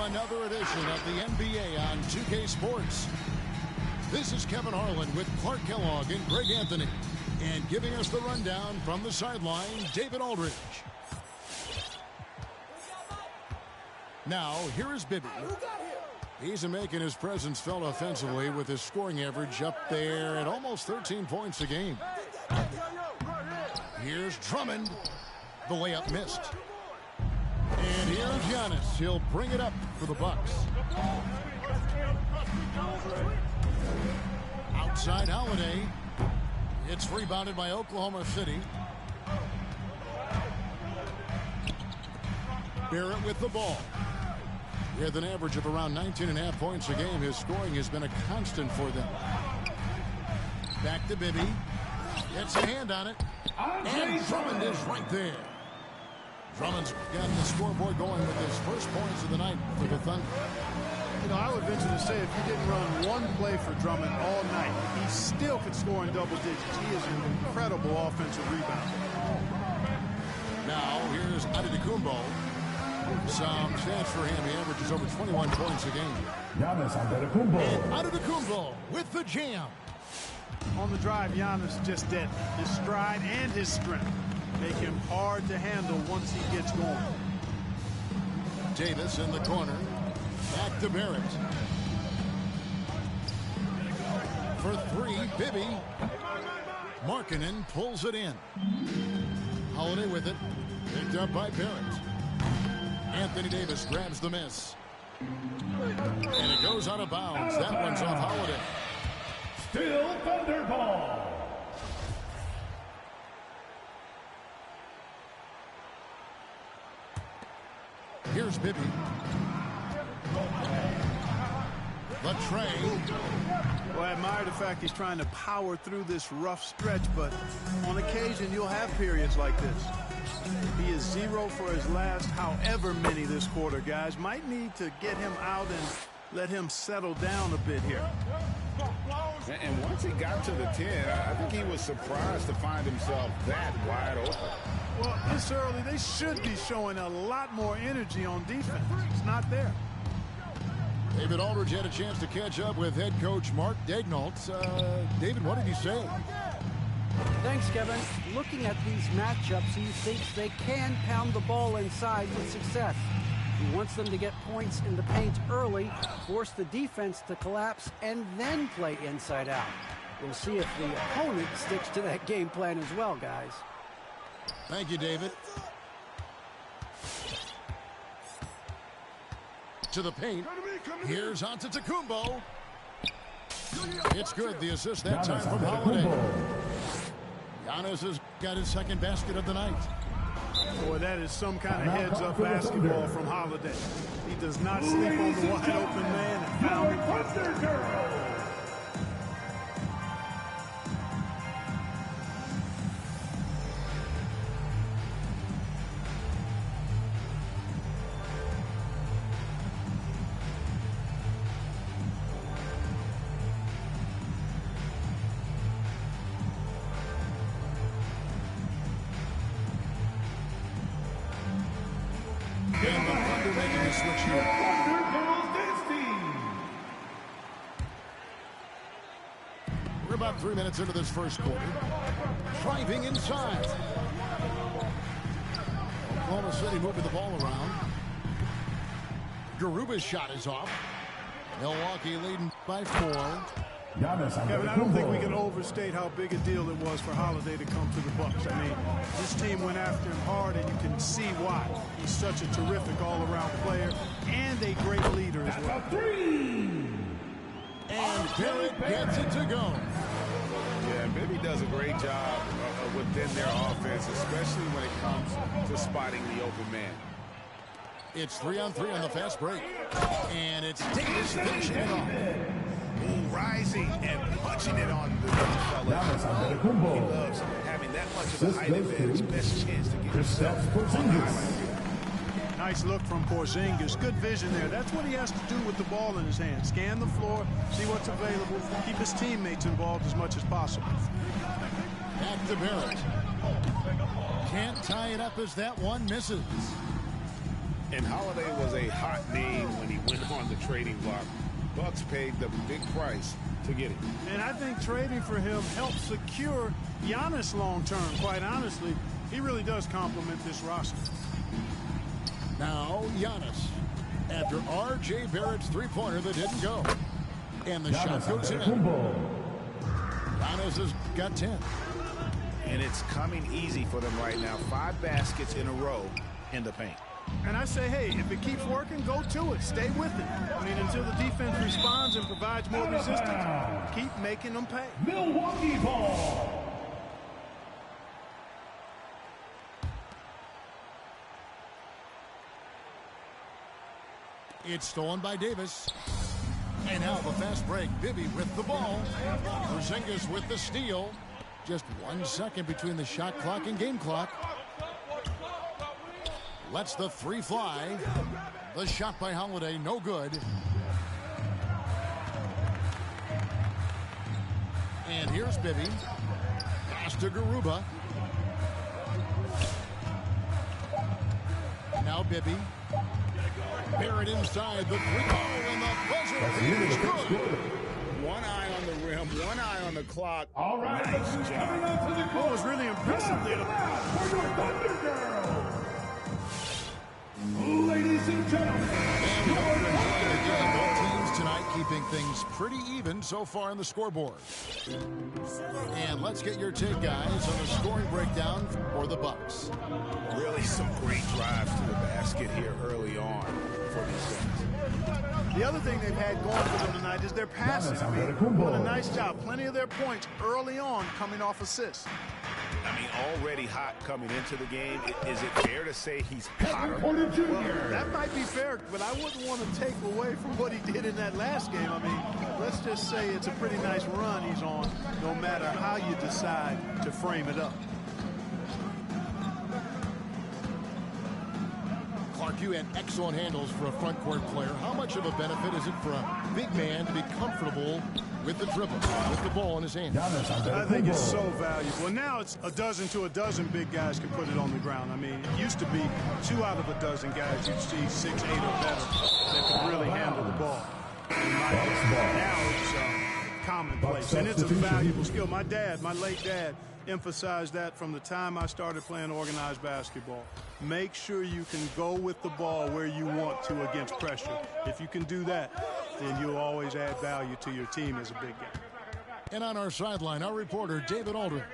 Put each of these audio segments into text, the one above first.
another edition of the NBA on 2K Sports. This is Kevin Harlan with Clark Kellogg and Greg Anthony. And giving us the rundown from the sideline, David Aldridge. Now, here is Bibby. He's making his presence felt offensively with his scoring average up there at almost 13 points a game. Here's Drummond. The layup missed. And here's Giannis. He'll bring it up for the Bucks. Outside Holiday. It's rebounded by Oklahoma City. Barrett with the ball. With an average of around 19.5 points a game, his scoring has been a constant for them. Back to Bibby. Gets a hand on it. And Drummond is right there. Drummond's got the scoreboard going with his first points of the night for the Thunder. You know, I would venture to say if you didn't run one play for Drummond all night, he still could score in double digits. He is an incredible offensive rebounder. Now, here's Antetokounmpo. Some stats for him. He averages over 21 points a game. Giannis Antetokounmpo. And Antetokounmpo with the jam. On the drive, Giannis just dead. His stride and his strength make him hard to handle once he gets going. Davis in the corner. Back to Barrett. For three, Bibby. Markkanen pulls it in. Holiday with it. Picked up by Barrett. Anthony Davis grabs the miss. And it goes out of bounds. That one's off Holiday. Still Thunderball. Here's Bibby. Latrey. Well, I admire the fact he's trying to power through this rough stretch, but on occasion you'll have periods like this. He is 0 for his last however many this quarter, guys. Might need to get him out and let him settle down a bit here. And once he got to the 10, I think he was surprised to find himself that wide open. Well, this early, they should be showing a lot more energy on defense. It's not there. David Aldridge had a chance to catch up with head coach Mark Daignault. David, what did he say? Thanks, Kevin. Looking at these matchups, he thinks they can pound the ball inside with success. He wants them to get points in the paint early, force the defense to collapse, and then play inside out. We'll see if the opponent sticks to that game plan as well, guys. Thank you, David. To the paint. Here's Antetokounmpo. It's good. The assist that time from Holiday. Giannis has got his second basket of the night. Boy, that is some kind of heads-up basketball from Holiday. He does not sleep on the wide-open man and found him. And the Thunder making a switch here. We're about 3 minutes into this first quarter. Driving inside. Oklahoma City moving the ball around. Garuba's shot is off. Milwaukee leading by 4. Kevin, I don't think we can overstate how big a deal it was for Holiday to come to the Bucks. I mean, this team went after him hard, and you can see why. He's such a terrific all-around player and a great leader as well. And Barrett gets it to go. Yeah, Bibby does a great job within their offense, especially when it comes to spotting the open man. It's 3-on-3 on the fast break. And it's Davis finishing it off. Rising and punching it on the fellas. He loves having that much of a height advantage. Best chance to get himself on the highlight. Nice look from Porzingis. Good vision there. That's what he has to do with the ball in his hand. Scan the floor, see what's available, keep his teammates involved as much as possible. Back to Barrett. Can't tie it up as that one misses. And Holiday was a hot name when he went on the trading block. Bucks paid the big price to get him. And I think trading for him helps secure Giannis long term. Quite honestly, he really does complement this roster. Now Giannis, after R.J. Barrett's three-pointer that didn't go. And the shot goes in. Giannis has got 10. And it's coming easy for them right now. 5 baskets in a row in the paint. And I say, hey, if it keeps working, go to it. Stay with it. I mean, until the defense responds and provides more resistance, keep making them pay. Milwaukee ball. It's stolen by Davis. And now the fast break. Bibby with the ball. Porzingis with the steal. Just 1 second between the shot clock and game clock. Lets the three fly. The shot by Holiday, no good. And here's Bibby. Pass to Garuba. Now Bibby. Barrett inside the three ball, and the buzzer is good. One eye on the rim, one eye on the clock. All right, nice job. What was really impressive there. For your Thunder Girls. Ladies and gentlemen, both teams tonight keeping things pretty even so far on the scoreboard. And let's get your take, guys, on the scoring breakdown for the Bucks. Really some great drives to the basket here early on for these guys. The other thing they've had going for them tonight is their passing. I mean, what a nice job. Plenty of their points early on coming off assists. I mean, already hot coming into the game. Is it fair to say he's hotter? Well, that might be fair, but I wouldn't want to take away from what he did in that last game. I mean, let's just say it's a pretty nice run he's on, no matter how you decide to frame it up. Clark, you had excellent handles for a front court player. How much of a benefit is it for a big man to be comfortable with the dribble, with the ball in his hand? I think it's so valuable. And now it's a dozen to a dozen big guys can put it on the ground. I mean, it used to be 2 out of a dozen guys you'd see 6, 8 or better that could really handle the ball. Now it's commonplace, and it's a valuable skill. My dad, my late dad, emphasized that from the time I started playing organized basketball. Make sure you can go with the ball where you want to against pressure. If you can do that, then you'll always add value to your team as a big guy. And on our sideline, our reporter, David Aldridge.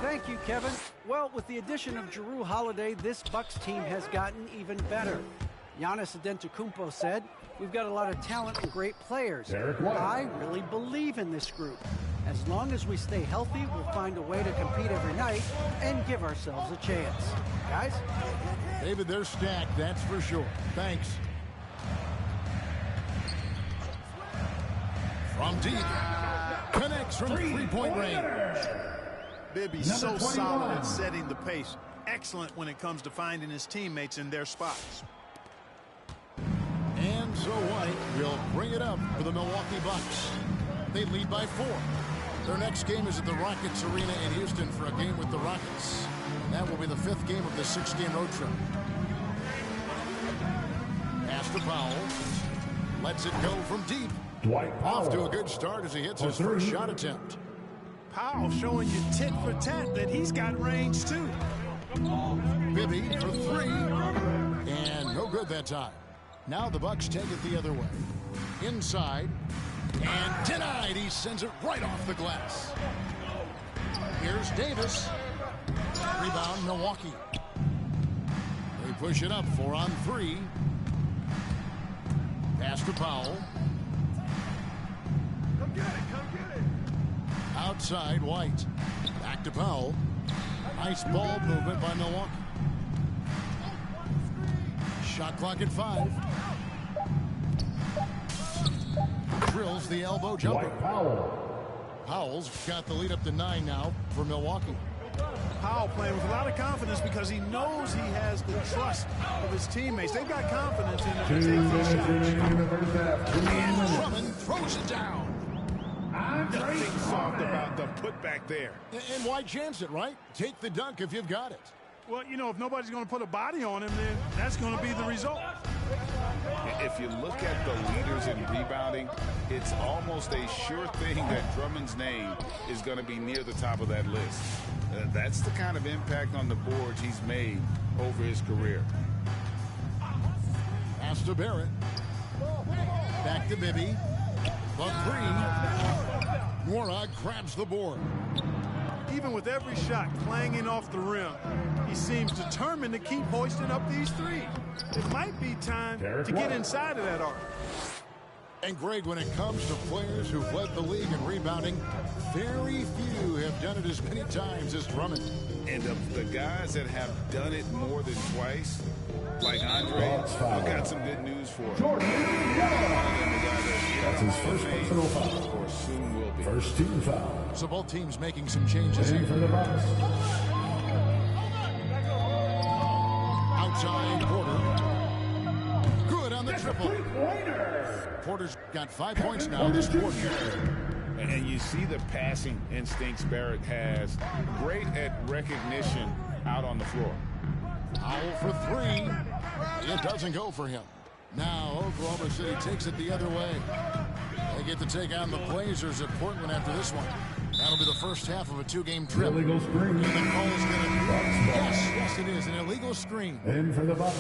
Thank you, Kevin. Well, with the addition of Jrue Holiday, this Bucks team has gotten even better. Giannis Antetokounmpo said, "We've got a lot of talent and great players. I really believe in this group. As long as we stay healthy, we'll find a way to compete every night and give ourselves a chance." Guys? David, they're stacked, that's for sure. Thanks. From deep. Connects from three-point range. Bibby's so solid at setting the pace. Excellent when it comes to finding his teammates in their spots. And so White will bring it up for the Milwaukee Bucks. They lead by 4. Their next game is at the Rockets Arena in Houston for a game with the Rockets. That will be the 5th game of the 6-game road trip. Pass to Powell. Lets it go from deep. Dwight Powell. Off to a good start as he hits his first shot attempt. Powell showing you tit for tat that he's got range too. Bibby for 3. And no good that time. Now the Bucks take it the other way. Inside. And denied. He sends it right off the glass. Here's Davis. Rebound, Milwaukee. They push it up 4 on 3. Pass to Powell. Come get it. Outside, White. Back to Powell. Nice ball movement by Milwaukee. Shot clock at 5. Drills the elbow jumper. Powell's got the lead up to 9 now for Milwaukee. Powell playing with a lot of confidence because he knows he has the trust of his teammates. They've got confidence in him to take these shots. And Drummond throws it down. Nothing soft about the putback there. And why chance it, right? Take the dunk if you've got it. Well, you know, if nobody's going to put a body on him, then that's going to be the result. If you look at the leaders in rebounding, it's almost a sure thing that Drummond's name is going to be near the top of that list. That's the kind of impact on the boards he's made over his career. Pass to Barrett. Back to Bibby. The three. Warnock grabs the board. Even with every shot clanging off the rim, he seems determined to keep hoisting up these threes. It might be time to get inside of that arc. And Greg, when it comes to players who've led the league in rebounding, very few have done it as many times as Drummond. And of the guys that have done it more than twice, like Andre, I've got some good news for him. That's his first personal foul. Or soon will be. First team foul. So both teams making some changes In here. for the Bucks. Outside Porter. Good on the triple. Porter's got 5 points now this quarter. And you see the passing instincts Barrett has. Great at recognition out on the floor. Powell for three. It doesn't go for him. Now Oklahoma City takes it the other way. They get to take on the Blazers at Portland after this one. That'll be the first half of a two-game trip. Illegal screen. And the call is going to... Yes, it is. An illegal screen. In for the Bucks.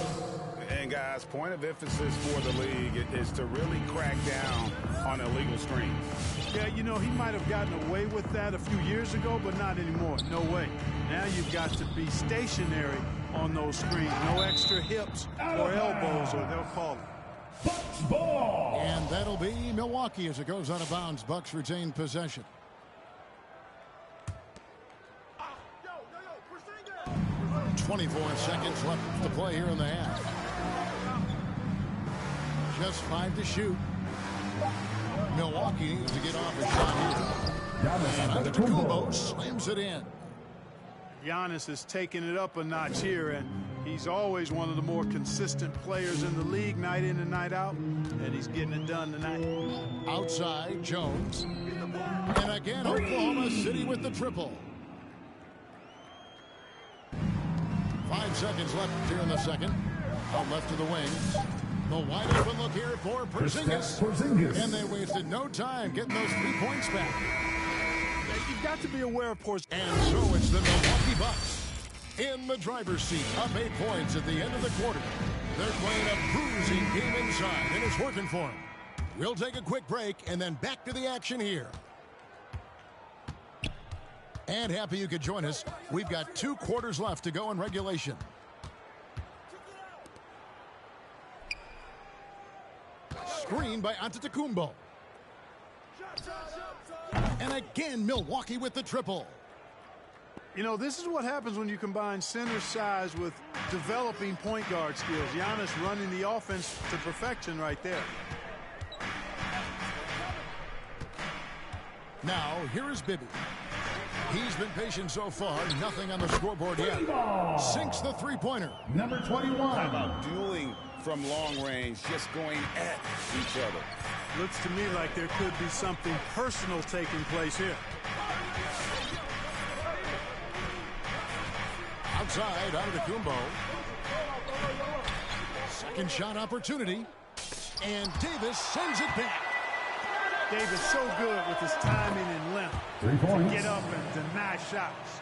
And guys, point of emphasis for the league is to really crack down on illegal screens. Yeah, you know, he might have gotten away with that a few years ago, but not anymore. No way. Now you've got to be stationary on those screens. No extra hips or elbows, or they'll call it. Bucks ball. And that'll be Milwaukee as it goes out of bounds. Bucks retain possession. .24 seconds left to play here in the half. Just 5 to shoot. Milwaukee needs to get off a shot here. And Antetokounmpo slams it in. Giannis is taking it up a notch here, and he's always one of the more consistent players in the league night in and night out, and he's getting it done tonight. Outside, Jones. And again, Oklahoma City with the triple. 5 seconds left here in the second. Out left to the wings. The wide open look here for Porzingis. And they wasted no time getting those 3 points back. You've got to be aware of Porzingis. And so it's the Milwaukee Bucks in the driver's seat, up 8 points at the end of the quarter. They're playing a bruising game inside, and it's working for them. We'll take a quick break and then back to the action here. And happy you could join us. We've got 2 quarters left to go in regulation. Screen by Antetokounmpo. And again, Milwaukee with the triple. You know, this is what happens when you combine center size with developing point guard skills. Giannis running the offense to perfection right there. Now, here is Bibby. He's been patient so far. Nothing on the scoreboard yet. Sinks the three-pointer. Number 21. How about dueling from long range, just going at each other? Looks to me like there could be something personal taking place here. Outside, Antetokounmpo. Second shot opportunity. And Davis sends it back. Davis so good with his timing and length 3 points. to get up and deny shots.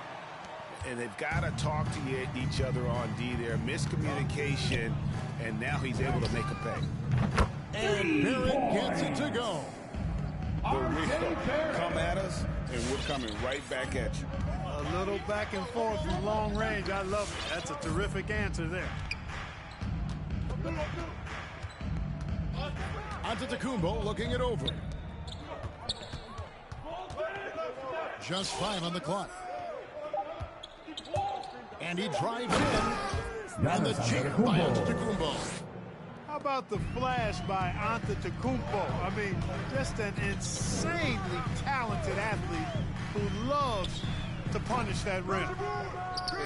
And they've got to talk to each other on D there. Miscommunication, and now he's able to make a pay. And Barrett gets it to go. The real come at us, and we're coming right back at you. A little back and forth from long range. I love it. That's a terrific answer there. Antetokounmpo looking it over. Just 5 on the clock. And he drives in. And the jam by Antetokounmpo. How about the flash by Antetokounmpo? I mean, just an insanely talented athlete who loves to punish that rim.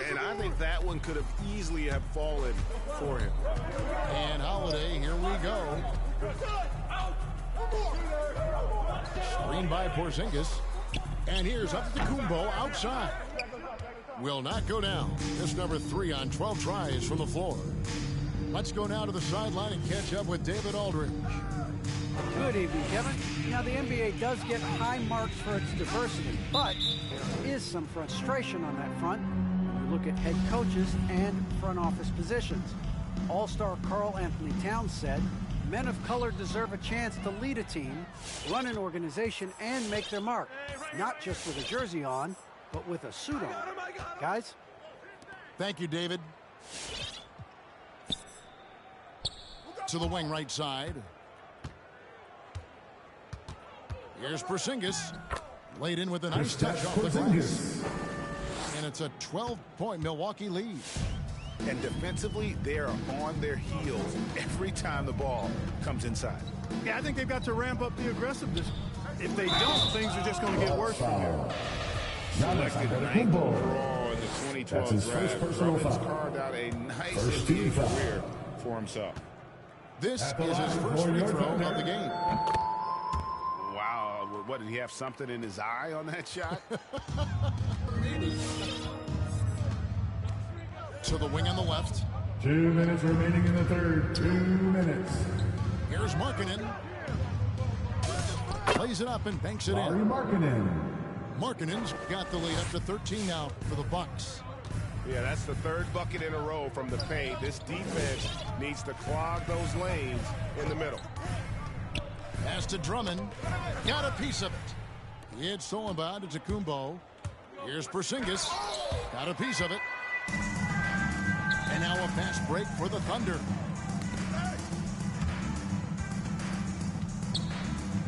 And I think that one could have easily have fallen for him. And Holiday, here we go. Screen by Porzingis. And here's Antetokounmpo outside. will not go down. This number 3 on 12 tries from the floor. Let's go now to the sideline and catch up with David Aldridge. Good evening, Kevin. Now, the NBA does get high marks for its diversity, but there is some frustration on that front when you look at head coaches and front office positions. All-star Karl Anthony Towns said, "Men of color deserve a chance to lead a team, run an organization, and make their mark, not just with a jersey on, but with a suit on." Guys? Thank you, David. To the wing right side. Here's Porzingis. Laid in with a nice touch off the glass. And it's a 12-point Milwaukee lead. And defensively, they're on their heels every time the ball comes inside. Yeah, I think they've got to ramp up the aggressiveness. If they don't, things are just going to get worse from here. Selected ninth overall in the 2012 That's his draft. first personal Drummond's foul. carved out a nice First NBA team foul. career for himself. This At the is his line first for free your throw thunder. of the game. Wow, what, did he have something in his eye on that shot? To the wing on the left. 2 minutes remaining in the third. 2 minutes. Here's Markkanen. Plays it up and banks it Larry in. Markkanen. Markkanen's got the lead up to 13 now for the Bucks. Yeah, that's the third bucket in a row from the paint. This defense needs to clog those lanes in the middle. Pass to Drummond. Got a piece of it. He had stolen by Antetokounmpo. Here's Porzingis. Got a piece of it. And now a fast break for the Thunder.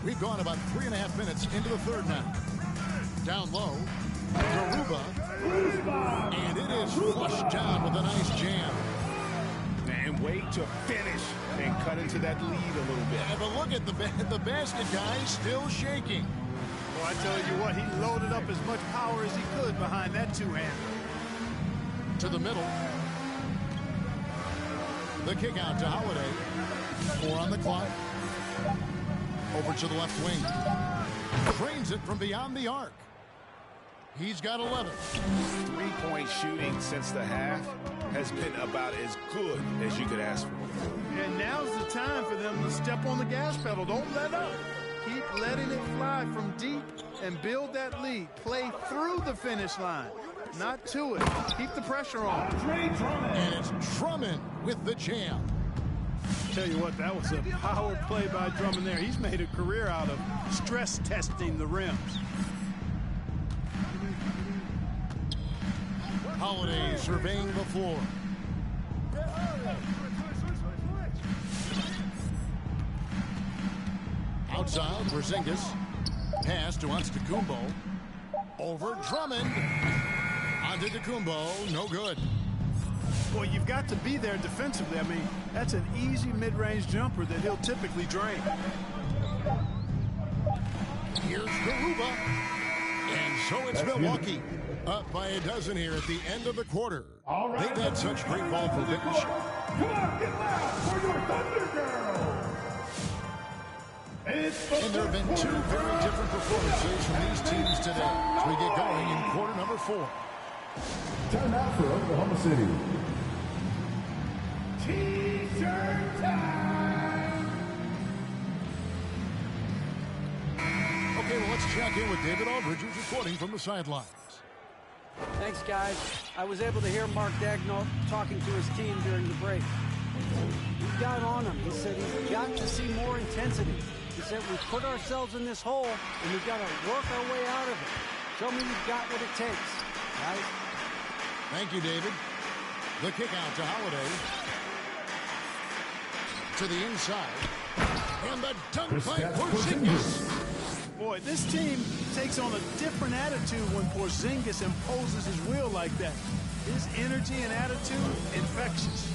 We've gone about 3.5 minutes into the third now. Down low. Garuba. And it is flushed down with a nice jam. And wait to finish and cut into that lead a little bit. Yeah, but look at the basket guy still shaking. Well, I tell you what, he loaded up as much power as he could behind that two-hander. To the middle. The kick out to Holiday. 4 on the clock. Over to the left wing. Drains it from beyond the arc. He's got 11. Three-point shooting since the half has been about as good as you could ask for. And now's the time for them to step on the gas pedal. Don't let up. Keep letting it fly from deep and build that lead. Play through the finish line, not to it. Keep the pressure on. And it's Drummond with the jam. Tell you what, that was a power play by Drummond there. He's made a career out of stress testing the rims. Holiday surveying the floor. Outside, Porzingis. Pass to Antetokounmpo. Over Drummond. Antetokounmpo, no good. Boy, you've got to be there defensively. I mean, that's an easy mid-range jumper that he'll typically drain. Here's Garuba. And so it's That's Milwaukee. Up by a dozen here at the end of the quarter. All right. They've had such great ball position. Come on, get loud for your Thunder Girls. It's the And there have been two very different performances from these teams today as we get going in quarter number 4. time out for Oklahoma City. T-shirt time. Okay, well, let's check in with David Aldridge, who's reporting from the sidelines. Thanks, guys. I was able to hear Mark Daigneault talking to his team during the break. He got on him. He said he's got to see more intensity. He said we put ourselves in this hole, and we've got to work our way out of it. Show me you've got what it takes, guys. Thank you, David. The kick out to Holiday. To the inside. And the dunk by Porzingis. Boy, this team takes on a different attitude when Porzingis imposes his will like that. His energy and attitude, infectious.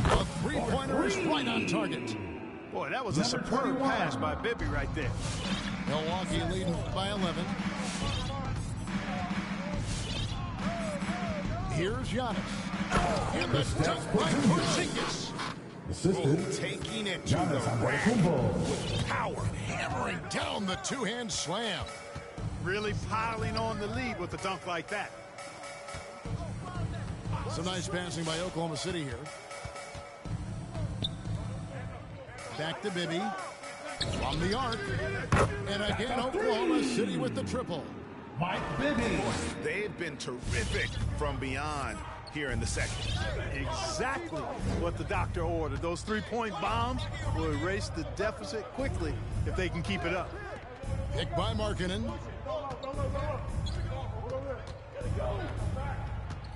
A three-pointer is right on target. Boy, that was a superb pass by Bibby right there. Milwaukee leading by 11. Here's Giannis. And the dunk by Porzingis. Assisted. Taking it to Giannis the rack Antetokounmpo. with power. Hammering down the two-hand slam. Really piling on the lead with a dunk like that. Some nice passing by Oklahoma City here. Back to Bibby. From the arc. And again, Oklahoma City with the triple. Mike Bibby. They've been terrific from beyond here in the second. Exactly what the doctor ordered. Those three-point bombs will erase the deficit quickly if they can keep it up. Picked by Markkanen.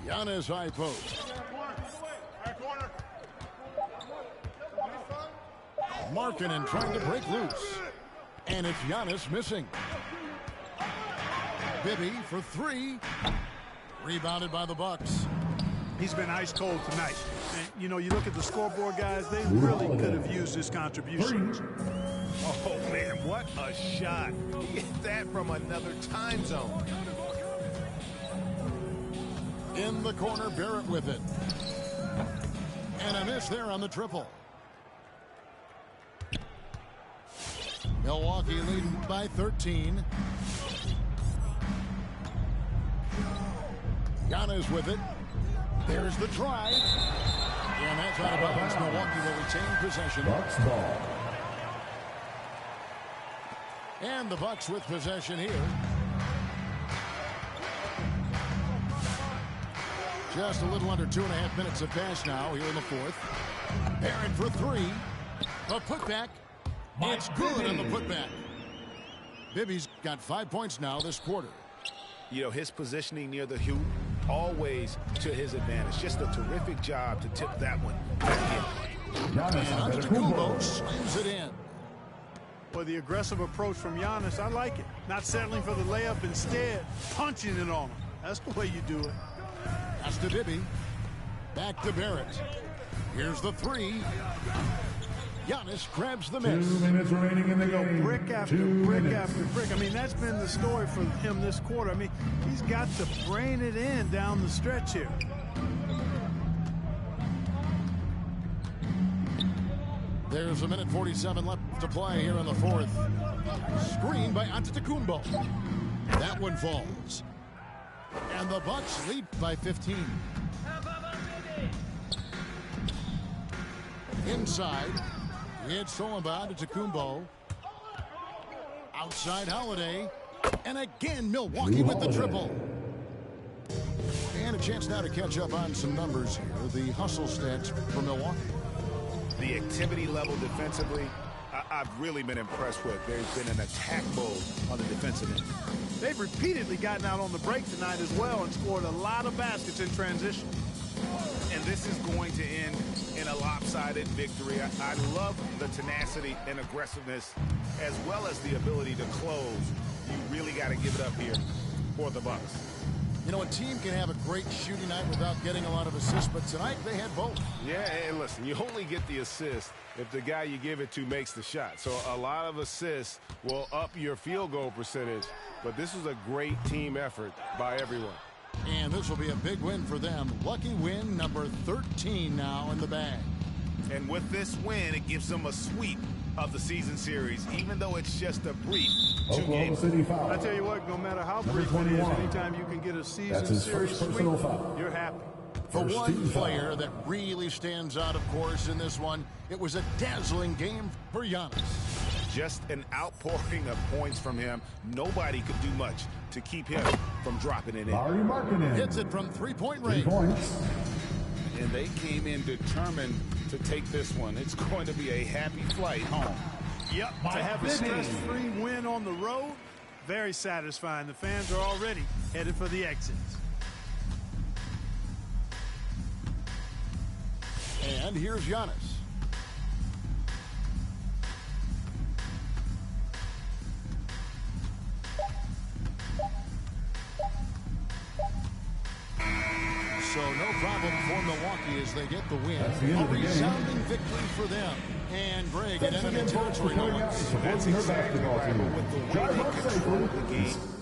Giannis high post. Markkanen trying to break loose. And it's Giannis missing. Bibby for three. Rebounded by the Bucks. He's been ice cold tonight. And, you know, you look at the scoreboard, guys, they really could have used his contributions. Oh, man, what a shot. He hit that from another time zone. In the corner, Barrett with it. And a miss there on the triple. Milwaukee leading by 13. Giannis with it. There's the try. And that's out of bounds. Milwaukee will retain possession. Bucks ball. And the Bucks with possession here. Just a little under 2.5 minutes have passed now here in the fourth. Barrett for three. A putback. It's good on the putback. Bibby's got 5 points now this quarter. You know, his positioning near the hoop, always to his advantage. Just a terrific job to tip that one back in. And Antetokounmpo slams it in. Well, the aggressive approach from Giannis, I like it. Not settling for the layup, instead punching it on him. That's the way you do it. That's to Bibby. Back to Barrett. Here's the three. Giannis grabs the miss. 2 minutes remaining in the game. Brick after brick after brick. I mean, that's been the story for him this quarter. I mean, he's got to brain it in down the stretch here. There's a minute 47 left to play here in the fourth. Screen by Antetokounmpo. That one falls. And the Bucks lead by 15. Inside. It's Solomon to Antetokounmpo. Outside Holiday. And again, Milwaukee with the triple. And a chance now to catch up on some numbers here. The hustle stats for Milwaukee. The activity level defensively, I've really been impressed with. There's been an attack mode on the defensive end. They've repeatedly gotten out on the break tonight as well and scored a lot of baskets in transition. And this is going to end in a lopsided victory. I love the tenacity and aggressiveness as well as the ability to close. You really got to give it up here for the Bucks. You know, a team can have a great shooting night without getting a lot of assists, but tonight they had both. Yeah, and listen, you only get the assist if the guy you give it to makes the shot. So a lot of assists will up your field goal percentage, but this was a great team effort by everyone. And this will be a big win for them. Lucky win number 13 now in the bag. And with this win, it gives them a sweep of the season series, even though it's just a brief 2 Oklahoma games. City foul. I tell you what, no matter how Number brief it is, 21. anytime you can get a season That's his series first sweep, personal foul. you're happy. For First one team player foul. that really stands out, of course, in this one, it was a dazzling game for Giannis. Just an outpouring of points from him. Nobody could do much to keep him from dropping it in. Larry Markkanen. Hits it from three-point 3 range. points. And they came in determined to take this one. It's going to be a happy flight home. Yep, to have a stress-free win on the road, very satisfying. The fans are already headed for the exits. And here's Giannis. So no problem for Milwaukee as they get the win. That's the end A of the game. resounding victory for them. And Greg, in Thanks enemy again, folks, for territory. coming out and supporting her basketball team. With the way Drive they home control the safely. game,